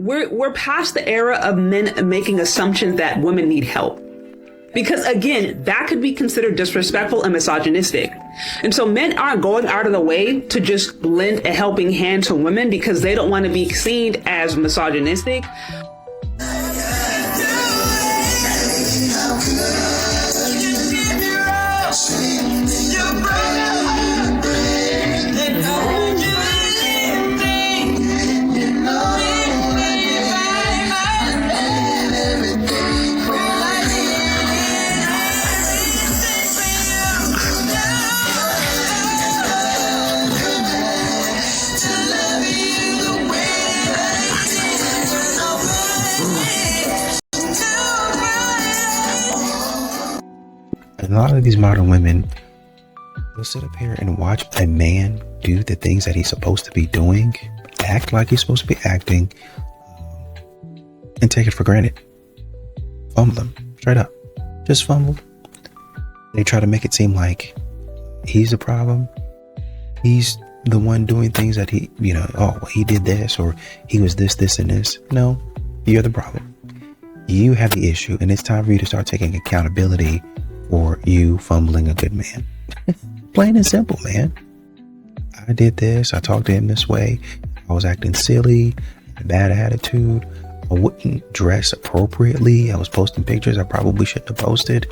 we're past the era of men making assumptions that women need help. Because again, that could be considered disrespectful and misogynistic. And so men aren't going out of the way to just lend a helping hand to women because they don't want to be seen as misogynistic. A lot of these modern women will sit up here and watch a man do the things that he's supposed to be doing, act like he's supposed to be acting, and take it for granted. Fumble him, straight up. Just fumble. They try to make it seem like he's the problem. He's the one doing things that he, he did this, or he was this, and this. No, you're the problem. You have the issue, and it's time for you to start taking accountability for you fumbling a good man. Plain and simple, man. I did this. I talked to him this way. I was acting silly, a bad attitude. I wouldn't dress appropriately. I was posting pictures I probably shouldn't have posted.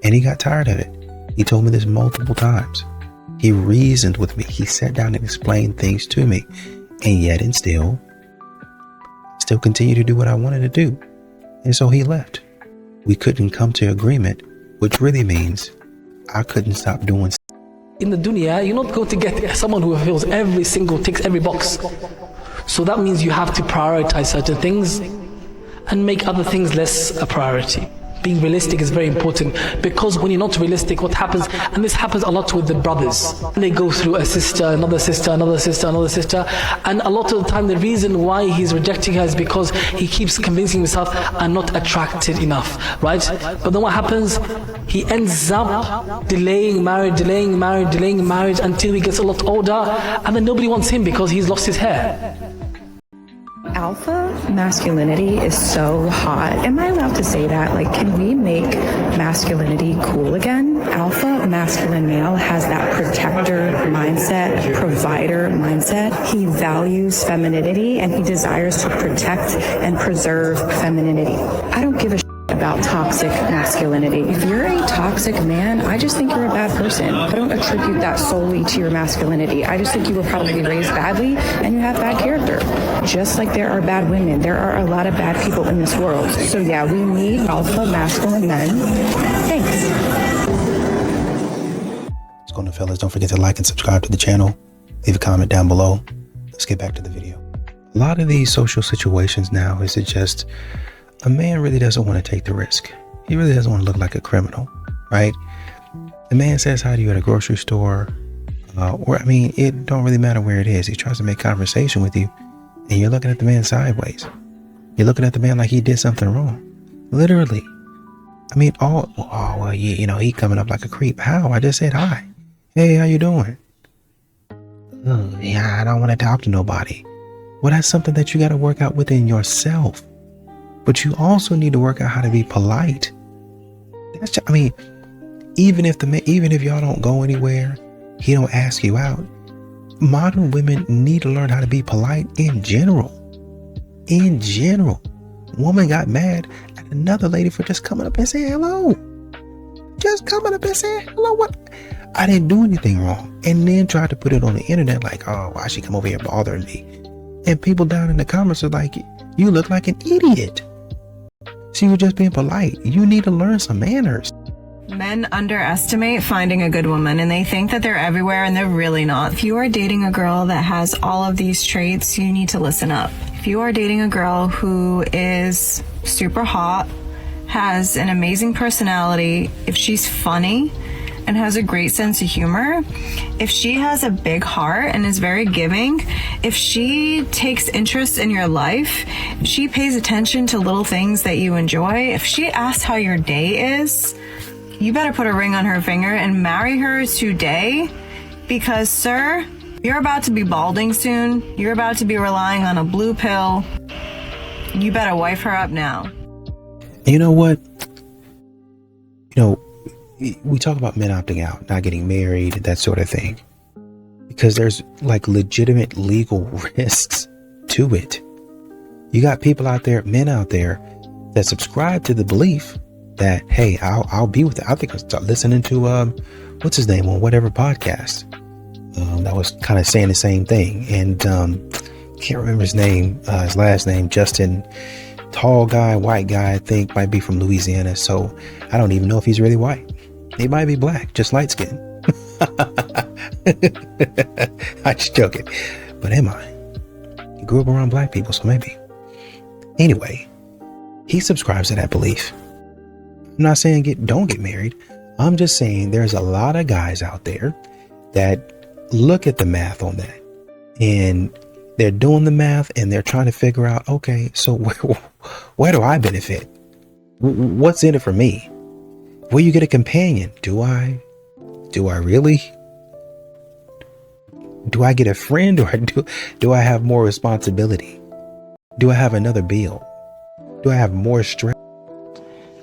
And he got tired of it. He told me this multiple times. He reasoned with me. He sat down and explained things to me. And yet and still continue to do what I wanted to do. And so he left. We couldn't come to agreement, which really means I couldn't stop doing. In the dunya, you're not going to get someone who fulfills every single, ticks every box. So that means you have to prioritize certain things and make other things less a priority. Being realistic is very important, because when you're not realistic, what happens, and this happens a lot with the brothers, they go through a sister, another sister, another sister, another sister, and a lot of the time the reason why he's rejecting her is because he keeps convincing himself, I'm not attracted enough, right? But then what happens? He ends up delaying marriage until he gets a lot older, and then nobody wants him because he's lost his hair. Alpha masculinity is so hot. Am I allowed to say that? Like, can we make masculinity cool again? Alpha masculine male has that protector mindset, provider mindset. He values femininity and he desires to protect and preserve femininity. I don't give a about toxic masculinity. If you're a toxic man, I just think you're a bad person. I don't attribute that solely to your masculinity. I just think you were probably raised badly and you have bad character. Just like there are bad women, there are a lot of bad people in this world. So yeah, we need alpha masculine men. Thanks. What's going on, fellas? Don't forget to like and subscribe to the channel. Leave a comment down below. Let's get back to the video. A lot of these social situations now is just a man really doesn't want to take the risk. He really doesn't want to look like a criminal, right? The man says hi to you at a grocery store, it don't really matter where it is. He tries to make conversation with you, and you're looking at the man sideways. You're looking at the man like he did something wrong. Literally. He coming up like a creep. How? I just said hi. Hey, how you doing? I don't want to talk to nobody. Well, that's something that you got to work out within yourself. But you also need to work out how to be polite. Even if y'all don't go anywhere, he don't ask you out. Modern women need to learn how to be polite in general. In general. Woman got mad at another lady for just coming up and saying hello. Just coming up and saying hello. What? I didn't do anything wrong. And then tried to put it on the internet like, oh, why she come over here bothering me? And people down in the comments are like, you look like an idiot. She was just being polite. You need to learn some manners. Men underestimate finding a good woman and they think that they're everywhere and they're really not. If you are dating a girl that has all of these traits, you need to listen up. If you are dating a girl who is super hot, has an amazing personality, if she's funny and has a great sense of humor, if she has a big heart and is very giving, if she takes interest in your life, if she pays attention to little things that you enjoy, if she asks how your day is, you better put a ring on her finger and marry her today, because, sir, you're about to be balding soon. You're about to be relying on a blue pill. You better wife her up now. You know what? You know, we talk about men opting out, not getting married, that sort of thing, because there's like legitimate legal risks to it. You got people out there, men out there, that subscribe to the belief that, hey, I'll be with it. I think I was listening to what's his name on whatever podcast that was kind of saying the same thing, and can't remember his name, his last name, Justin. Tall guy, white guy, I think, might be from Louisiana. So I don't even know if he's really white. He might be black, just light skin. I'm just joking. But am I? He grew up around black people, so maybe. Anyway, he subscribes to that belief. I'm not saying don't get married. I'm just saying there's a lot of guys out there that look at the math on that. And they're doing the math and they're trying to figure out, okay, so where do I benefit? What's in it for me? Will you get a companion? Do I really? Do I get a friend, or do I have more responsibility? Do I have another bill? Do I have more stress?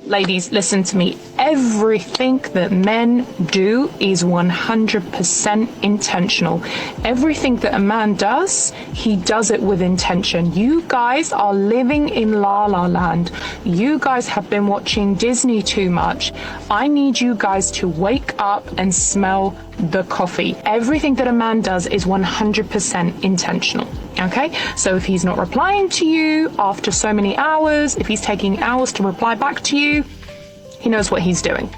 Ladies, listen to me. Everything that men do is 100% intentional. Everything that a man does, he does it with intention. You guys are living in La La Land. You guys have been watching Disney too much. I need you guys to wake up and smell the coffee. Everything that a man does is 100% intentional. Okay, so if he's not replying to you after so many hours, if he's taking hours to reply back to you, he knows what he's doing.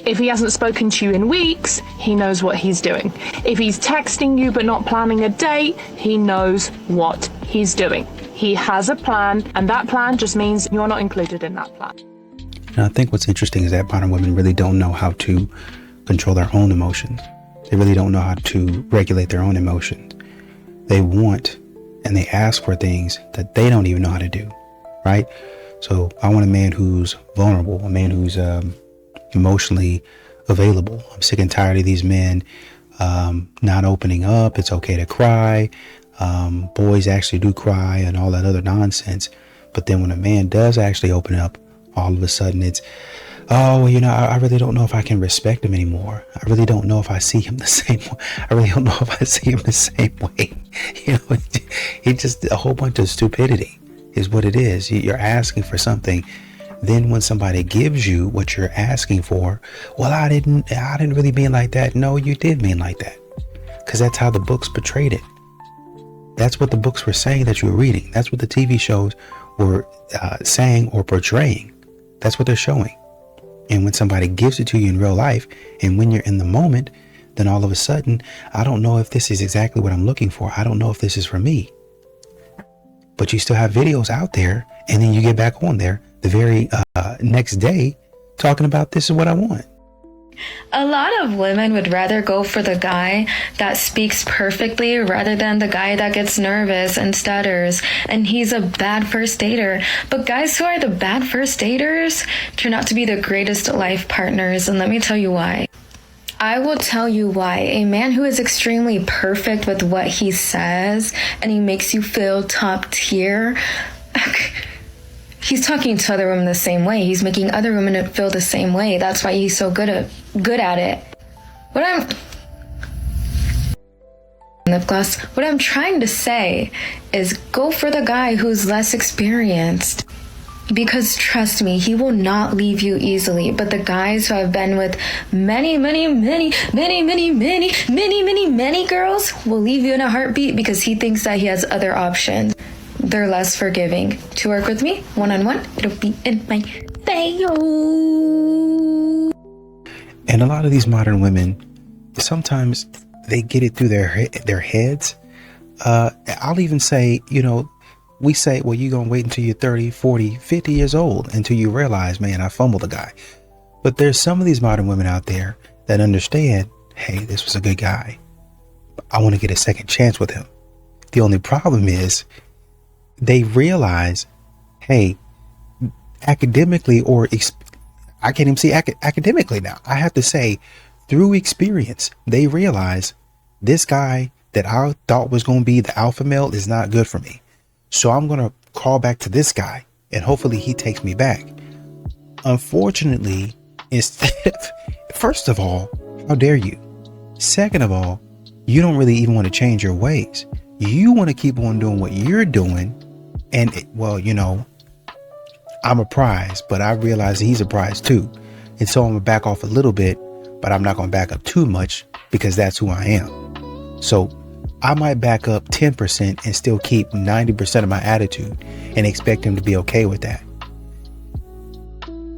If he hasn't spoken to you in weeks, he knows what he's doing. If he's texting you but not planning a date, he knows what he's doing. He has a plan, and that plan just means you're not included in that plan. And I think what's interesting is that modern women really don't know how to control their own emotions. They really don't know how to regulate their own emotions. They want and they ask for things that they don't even know how to do, right? So I want a man who's vulnerable, a man who's emotionally available. I'm sick and tired of these men not opening up. It's okay to cry. Boys actually do cry and all that other nonsense. But then when a man does actually open up, all of a sudden it's, oh, you know, I really don't know if I can respect him anymore. I really don't know if I see him the same way. I really don't know if I see him the same way. You know, it's just a whole bunch of stupidity is what it is. You're asking for something. Then when somebody gives you what you're asking for, well, I didn't really mean like that. No, you did mean like that. Because that's how the books portrayed it. That's what the books were saying that you were reading. That's what the TV shows were saying or portraying. That's what they're showing. And when somebody gives it to you in real life, and when you're in the moment, then all of a sudden, I don't know if this is exactly what I'm looking for. I don't know if this is for me. But you still have videos out there, and then you get back on there the very next day talking about this is what I want. A lot of women would rather go for the guy that speaks perfectly rather than the guy that gets nervous and stutters and he's a bad first dater. But guys who are the bad first daters turn out to be the greatest life partners, and let me tell you why. I will tell you why. A man who is extremely perfect with what he says and he makes you feel top tier, he's talking to other women the same way. He's making other women feel the same way. That's why he's so good at it. What I'm trying to say is go for the guy who's less experienced. Because trust me, he will not leave you easily. But the guys who have been with many girls will leave you in a heartbeat because he thinks that he has other options. They're less forgiving. To work with me, one-on-one, it'll be in my bio. And a lot of these modern women, sometimes they get it through their heads. I'll even say, you know, we say, well, you're going to wait until you're 30, 40, 50 years old until you realize, man, I fumbled a guy. But there's some of these modern women out there that understand, hey, this was a good guy. I want to get a second chance with him. The only problem is they realize, hey, academically I can't even see academically now. I have to say through experience, they realize this guy that I thought was going to be the alpha male is not good for me. So I'm going to call back to this guy and hopefully he takes me back. Unfortunately, first of all, how dare you? Second of all, you don't really even want to change your ways. You want to keep on doing what you're doing. And I'm a prize, but I realize he's a prize too. And so I'm going to back off a little bit, but I'm not going to back up too much because that's who I am. So I might back up 10% and still keep 90% of my attitude and expect him to be okay with that.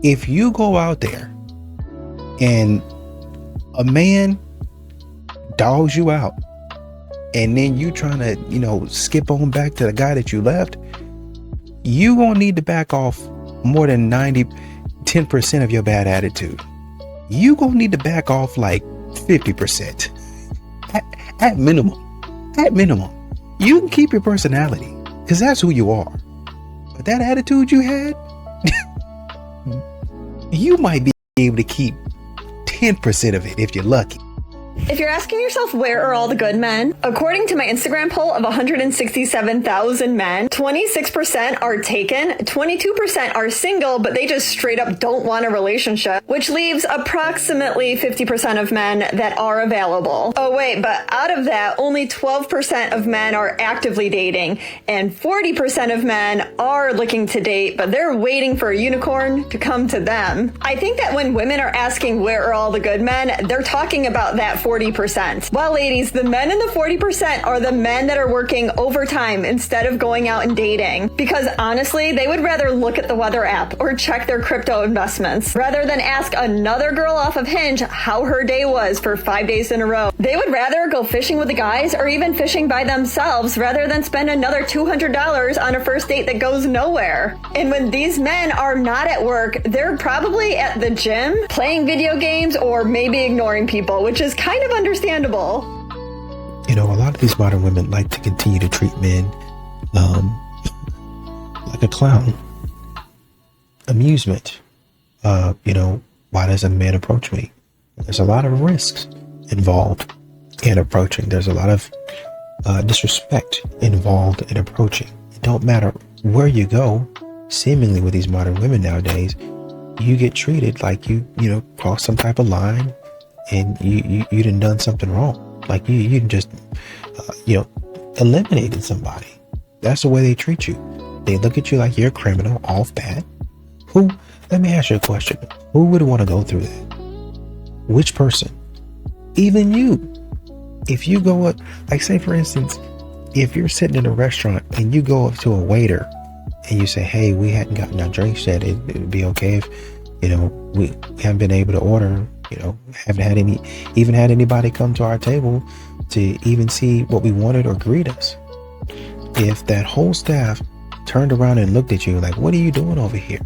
If you go out there and a dogs you out, and then you trying to, skip on back to the guy that you left, you gonna need to back off more than 10% of your bad attitude. You gonna need to back off like 50%. At minimum. At minimum. You can keep your personality, because that's who you are. But that attitude you had, you might be able to keep 10% of it if you're lucky. If you're asking yourself, where are all the good men? According to my Instagram poll of 167,000 men, 26% are taken, 22% are single, but they just straight up don't want a relationship, which leaves approximately 50% of men that are available. Oh wait, but out of that, only 12% of men are actively dating, and 40% of men are looking to date, but they're waiting for a unicorn to come to them. I think that when women are asking, where are all the good men, they're talking about that 40%. Well, ladies, the men in the 40% are the men that are working overtime instead of going out and dating. Because honestly, they would rather look at the weather app or check their crypto investments rather than ask another girl off of Hinge how her day was for 5 days in a row. They would rather go fishing with the guys or even fishing by themselves rather than spend another $200 on a first date that goes nowhere. And when these men are not at work, they're probably at the gym, playing video games, or maybe ignoring people, which is kind of understandable. A lot of these modern women like to continue to treat men like a clown. Amusement. Why does a man approach me? There's a lot of risks involved in approaching. There's a lot of disrespect involved in approaching. It don't matter where you go, seemingly with these modern women nowadays, you get treated like you cross some type of line and you done something wrong. Like you just eliminated somebody. That's the way they treat you. They look at you like you're a criminal off bat. Let me ask you a question. Who would want to go through that? Which person? Even you. If you go up, like say for instance, if you're sitting in a restaurant and you go up to a waiter and you say, hey, we hadn't gotten our drinks yet, it'd be okay if, we haven't been able to order, haven't had anybody come to our table to even see what we wanted or greet us. If that whole staff turned around and looked at you like, what are you doing over here?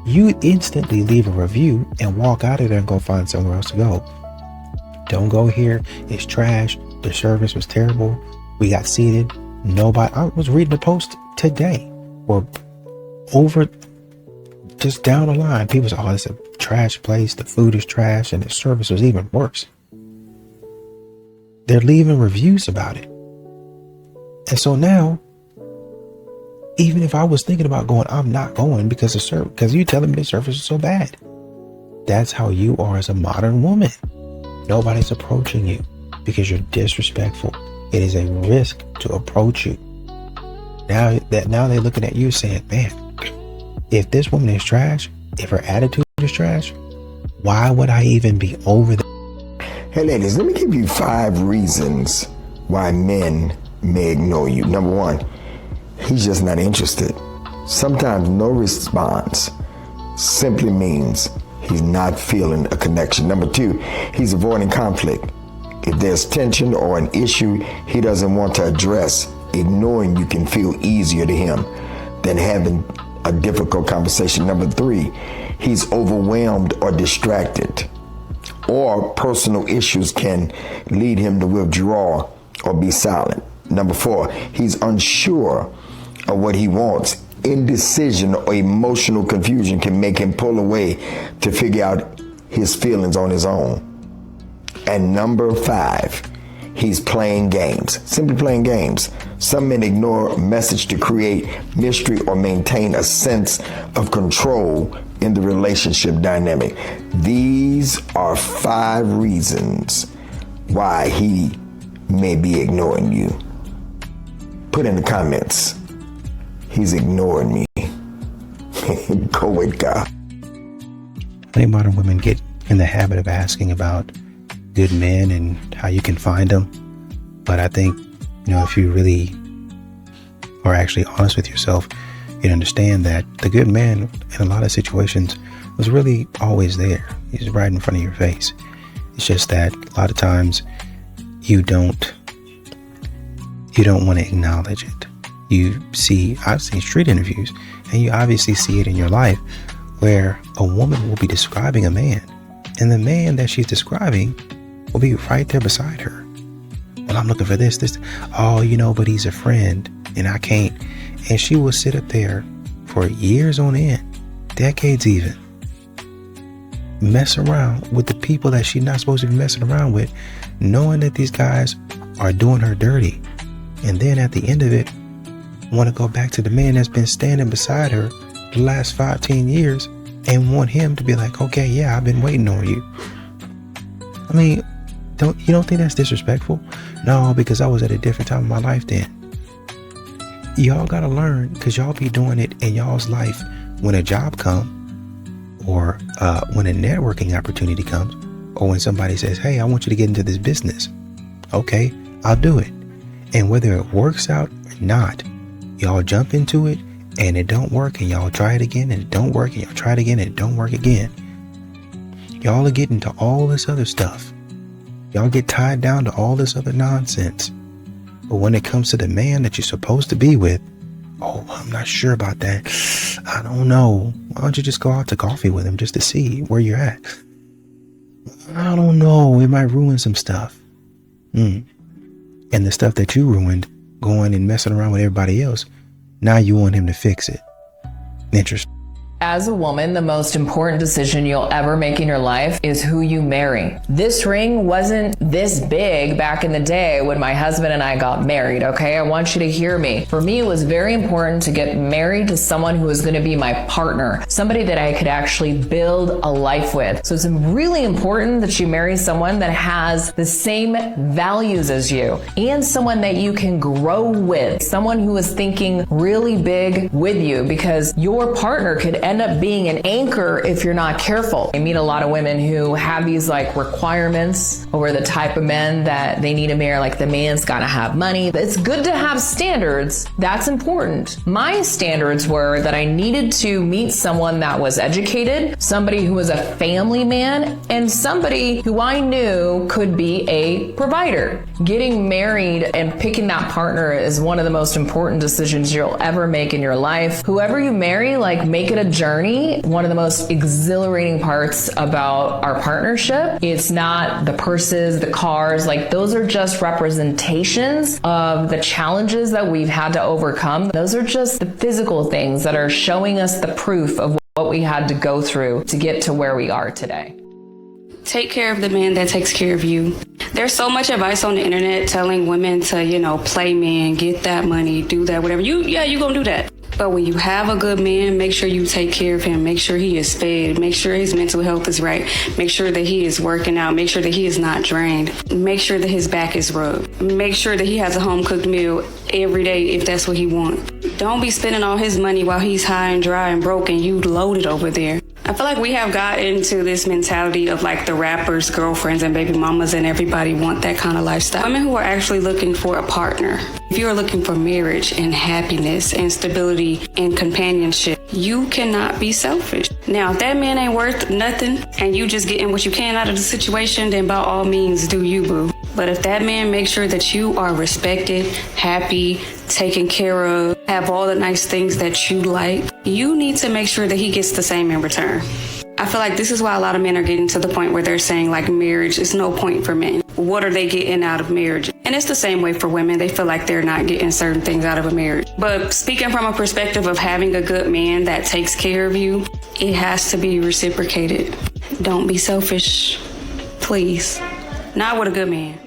You instantly leave a review and walk out of there and go find somewhere else to go. Don't go here. It's trash. The service was terrible. We got seated. Nobody. I was reading a post today or over just down the line. People say, oh, it's a trash place. The food is trash and the service was even worse. They're leaving reviews about it. And so now, even if I was thinking about going, I'm not going because you're telling me the service is so bad. That's how you are as a modern woman. Nobody's approaching you because you're disrespectful. It is a risk to approach you. Now they're looking at you saying, man, if this woman is trash, if her attitude is trash, why would I even be over there? Hey ladies, let me give you 5 reasons why men may ignore you. Number 1, he's just not interested. Sometimes no response simply means he's not feeling a connection. Number 2, he's avoiding conflict. If there's tension or an issue he doesn't want to address, ignoring you can feel easier to him than having a difficult conversation. Number 3, he's overwhelmed or distracted, or personal issues can lead him to withdraw or be silent. Number 4, he's unsure of what he wants. Indecision or emotional confusion can make him pull away to figure out his feelings on his own. And number 5, he's playing games, simply playing games. Some men ignore a message to create mystery or maintain a sense of control in the relationship dynamic. These are 5 reasons why he may be ignoring you. Put in the comments, he's ignoring me. Go with God. Many modern women get in the habit of asking about good men and how you can find them. But I think, if you really are actually honest with yourself, you'd understand that the good man in a lot of situations was really always there. He's right in front of your face. It's just that a lot of times you don't want to acknowledge it. I've seen street interviews, and you obviously see it in your life where a woman will be describing a man, and the man that she's describing will be right there beside her. Well, I'm looking for this. Oh, but he's a friend and I can't. And she will sit up there for years on end, decades even, mess around with the people that she's not supposed to be messing around with, knowing that these guys are doing her dirty. And then at the end of it, want to go back to the man that's been standing beside her the last 15 years and want him to be like, okay, yeah, I've been waiting on you. I mean, you don't think that's disrespectful? No, because I was at a different time in my life then. Y'all gotta learn, because y'all be doing it in y'all's life when a job comes, or when a networking opportunity comes, or when somebody says, hey, I want you to get into this business. Okay, I'll do it. And whether it works out or not, y'all jump into it and it don't work, and y'all try it again and it don't work, and y'all try it again and it don't work again. Y'all are getting to all this other stuff. Y'all get tied down to all this other nonsense. But when it comes to the man that you're supposed to be with, oh, I'm not sure about that. I don't know. Why don't you just go out to coffee with him just to see where you're at? I don't know. It might ruin some stuff. And the stuff that you ruined, going and messing around with everybody else, now you want him to fix it. Interesting. As a woman, the most important decision you'll ever make in your life is who you marry. This ring wasn't this big back in the day when my husband and I got married, okay? I want you to hear me. For me, it was very important to get married to someone who was going to be my partner, somebody that I could actually build a life with. So it's really important that you marry someone that has the same values as you, and someone that you can grow with, someone who is thinking really big with you, because your partner could end up being an anchor if you're not careful. I meet a lot of women who have these requirements over the type of men that they need to marry, like the man's gotta have money. It's good to have standards. That's important. My standards were that I needed to meet someone that was educated, somebody who was a family man, and somebody who I knew could be a provider. Getting married and picking that partner is one of the most important decisions you'll ever make in your life. Whoever you marry, make it a journey. One of the most exhilarating parts about our partnership, it's not the purses, the cars, those are just representations of the challenges that we've had to overcome. Those are just the physical things that are showing us the proof of what we had to go through to get to where we are today. Take care of the man that takes care of you. There's so much advice on the internet telling women to, play men, get that money, do that, whatever. You gonna do that. But when you have a good man, make sure you take care of him. Make sure he is fed. Make sure his mental health is right. Make sure that he is working out. Make sure that he is not drained. Make sure that his back is rubbed. Make sure that he has a home cooked meal every day if that's what he wants. Don't be spending all his money while he's high and dry and broke and you loaded over there. I feel like we have got into this mentality of the rappers, girlfriends, and baby mamas, and everybody want that kind of lifestyle. Women who are actually looking for a partner. If you are looking for marriage and happiness and stability and companionship, you cannot be selfish. Now, if that man ain't worth nothing and you just getting what you can out of the situation, then by all means do you, boo. But if that man makes sure that you are respected, happy, taken care of, have all the nice things that you like, you need to make sure that he gets the same in return. I feel like this is why a lot of men are getting to the point where they're saying marriage is no point for men. What are they getting out of marriage? And it's the same way for women. They feel like they're not getting certain things out of a marriage. But speaking from a perspective of having a good man that takes care of you, it has to be reciprocated. Don't be selfish, please. Not with a good man.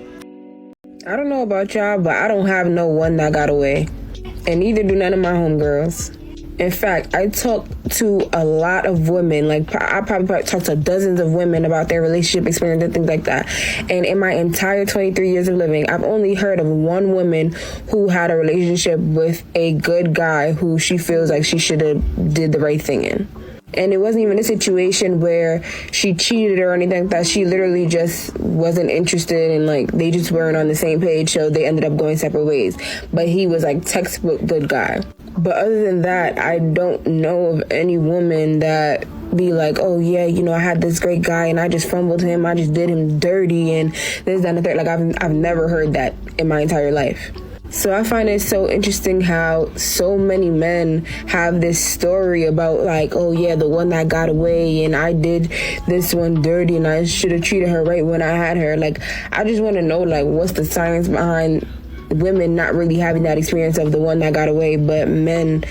I don't know about y'all, but I don't have no one that got away. And neither do none of my homegirls. In fact, I talk to a lot of women. Like, I probably talk to dozens of women about their relationship experience and things like that. And in my entire 23 years of living, I've only heard of one woman who had a relationship with a good guy who she feels like she should have did the right thing in. And it wasn't even a situation where she cheated or anything like that. She literally just wasn't interested, and like they just weren't on the same page, so they ended up going separate ways. But he was like textbook good guy. But other than that, I don't know of any woman that be like, oh yeah, you know, I had this great guy and I just fumbled him, I just did him dirty and this, that, and the third. Like I've never heard that in my entire life. So I find it so interesting how so many men have this story about like, oh yeah, the one that got away and I did this one dirty and I should have treated her right when I had her. Like, I just want to know, like, what's the science behind women not really having that experience of the one that got away, but men,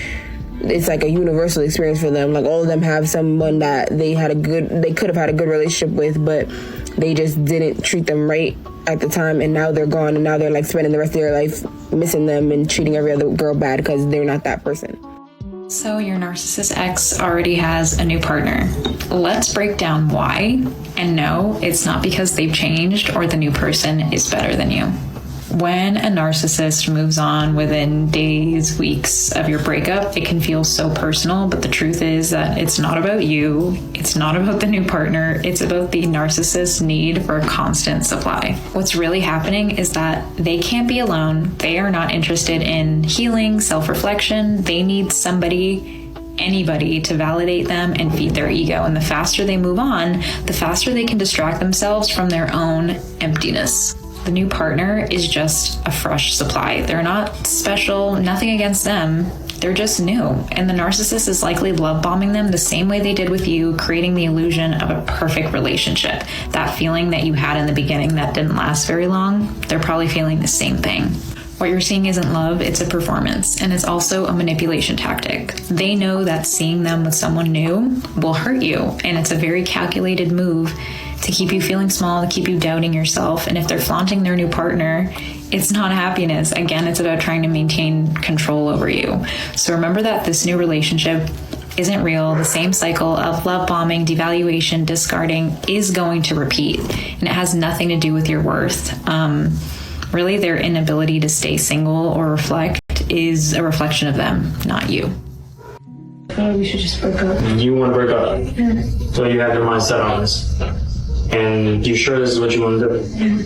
it's like a universal experience for them. Like, all of them have someone that they could have had a good relationship with, but they just didn't treat them right at the time, and now they're gone, and now they're like spending the rest of their life missing them and treating every other girl bad because they're not that person. So your narcissist ex already has a new partner. Let's break down why. And no, it's not because they've changed or the new person is better than you. When a narcissist moves on within days, weeks of your breakup, it can feel so personal, but the truth is that it's not about you, it's not about the new partner, it's about the narcissist's need for a constant supply. What's really happening is that they can't be alone, they are not interested in healing, self-reflection, they need somebody, anybody to validate them and feed their ego. And the faster they move on, the faster they can distract themselves from their own emptiness. The new partner is just a fresh supply. They're not special, nothing against them. They're just new. And the narcissist is likely love bombing them the same way they did with you, creating the illusion of a perfect relationship. That feeling that you had in the beginning that didn't last very long, they're probably feeling the same thing. What you're seeing isn't love, it's a performance, and it's also a manipulation tactic. They know that seeing them with someone new will hurt you, and it's a very calculated move to keep you feeling small, to keep you doubting yourself. And if they're flaunting their new partner, it's not happiness. Again, it's about trying to maintain control over you. So remember that this new relationship isn't real. The same cycle of love bombing, devaluation, discarding is going to repeat, and it has nothing to do with your worth. Really, their inability to stay single or reflect is a reflection of them, not you. We should just break up. You want to break up? Yeah. So you have your mind set on this. And you sure this is what you want to do? Yeah.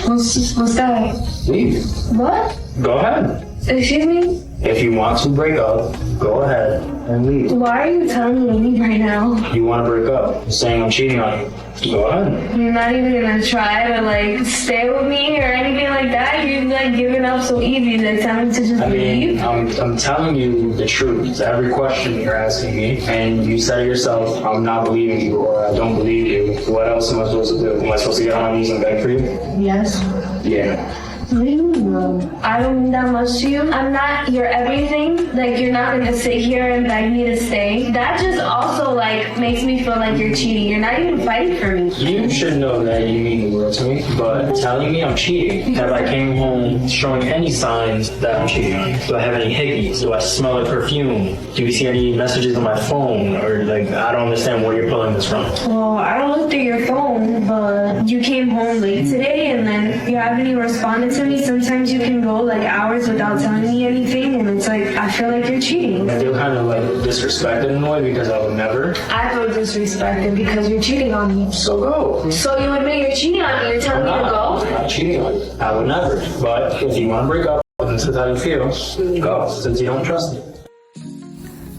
What's that? Leave. What? Go ahead. Excuse me? If you want to break up, go ahead and leave. Why are you telling me to leave right now? You want to break up, saying I'm cheating on you. Go ahead. You're not even gonna try to like stay with me or anything like that? You're like giving up so easy that telling me to just leave? I'm telling you the truth. Every question you're asking me, and you said it yourself, I'm not believing you or I don't believe you. What else am I supposed to do? Am I supposed to get on my knees and beg for you? Yes. Yeah. What do you mean? I don't mean that much to you. I'm not your everything. Like, you're not gonna sit here and beg me to stay. That just also like makes me feel like you're cheating. You're not even fighting for me. You should know that you mean the world to me, but telling me I'm cheating, have I came home showing any signs that I'm cheating on you? Do I have any hickeys? Do I smell like perfume? Do you see any messages on my phone? Or like, I don't understand where you're pulling this from. Well, I don't look through your phone, but you came home late today and then you haven't even responded to me. Sometimes you can go like hours without telling me anything, and it's like, I feel like you're cheating. I feel kind of like disrespected in a way because I would never. I feel disrespected because you're cheating on me. So go. So you admit you're cheating on me, you're telling me to go? I'm not cheating on you. I would never. But if you want to break up, and this is how you feel, go, since you don't trust me.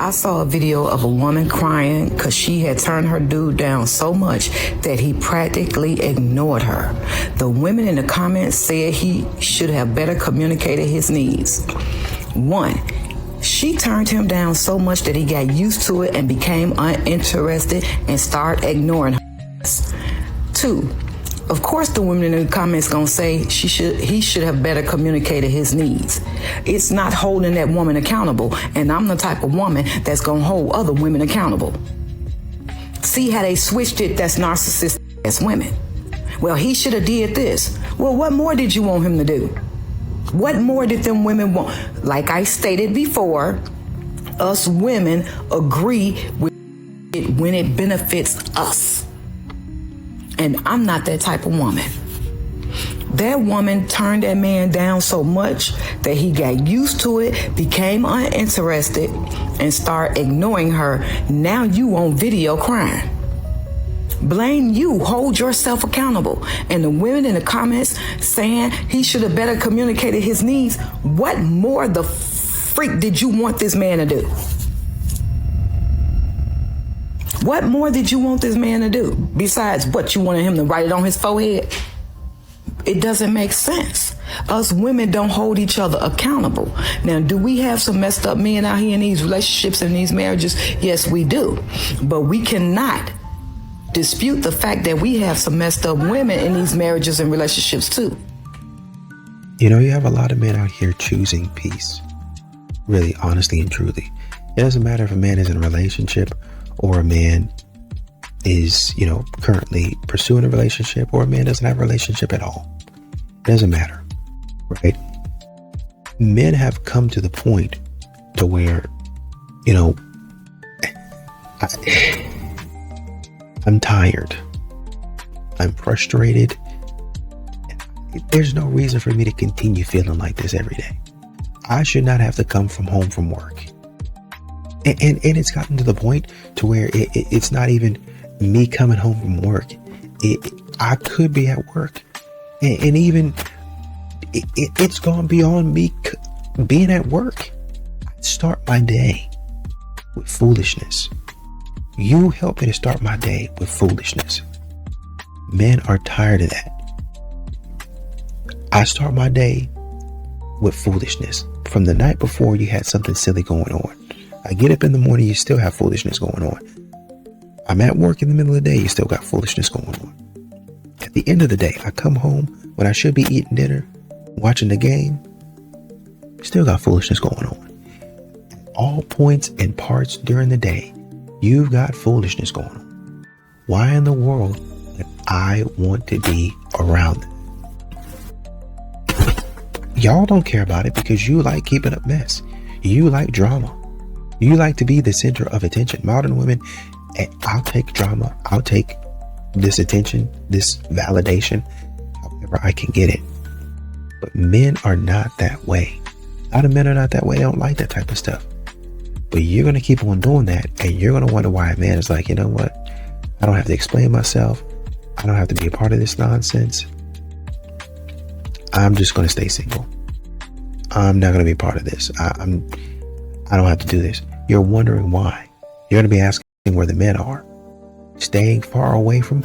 I saw a video of a woman crying because she had turned her dude down so much that he practically ignored her. The women in the comments said he should have better communicated his needs. 1, she turned him down so much that he got used to it and became uninterested and started ignoring her. 2, of course the women in the comments gonna say he should have better communicated his needs. It's not holding that woman accountable, and I'm the type of woman that's gonna hold other women accountable. See how they switched it? That's narcissistic. as women. Well, he should have did this. Well, what more did you want him to do? What more did them women want? Like I stated before, us women agree with it when it benefits us. And I'm not that type of woman. That woman turned that man down so much that he got used to it, became uninterested, and started ignoring her. Now you on video crying. Blame you. Hold yourself accountable. And the women in the comments saying he should have better communicated his needs. What more the freak did you want this man to do? What more did you want this man to do? Besides what you wanted him to write it on his forehead? It doesn't make sense. Us women don't hold each other accountable. Now, do we have some messed up men out here in these relationships and these marriages? Yes, we do. But we cannot dispute the fact that we have some messed up women in these marriages and relationships too. You know, you have a lot of men out here choosing peace. Really, honestly and truly. It doesn't matter if a man is in a relationship or a man is, currently pursuing a relationship, or a man doesn't have a relationship at all. It doesn't matter, right? Men have come to the point to where, I'm tired. I'm frustrated. There's no reason for me to continue feeling like this every day. I should not have to come home from work. And it's gotten to the point to where it's not even me coming home from work. I could be at work. And even it's gone beyond me being at work. I start my day with foolishness. You help me to start my day with foolishness. Men are tired of that. I start my day with foolishness. From the night before, you had something silly going on. I get up in the morning, you still have foolishness going on. I'm at work in the middle of the day, you still got foolishness going on. At the end of the day, I come home when I should be eating dinner, watching the game, still got foolishness going on. At all points and parts during the day, you've got foolishness going on. Why in the world would I want to be around them? Y'all don't care about it because you like keeping up mess. You like drama. You like to be the center of attention. Modern women, I'll take drama. I'll take this attention, this validation, however I can get it. But men are not that way. A lot of men are not that way. They don't like that type of stuff. But you're going to keep on doing that, and you're going to wonder why a man is like, you know what? I don't have to explain myself. I don't have to be a part of this nonsense. I'm just going to stay single. I'm not going to be part of this. I don't have to do this. You're wondering why. You're going to be asking where the men are. Staying far away from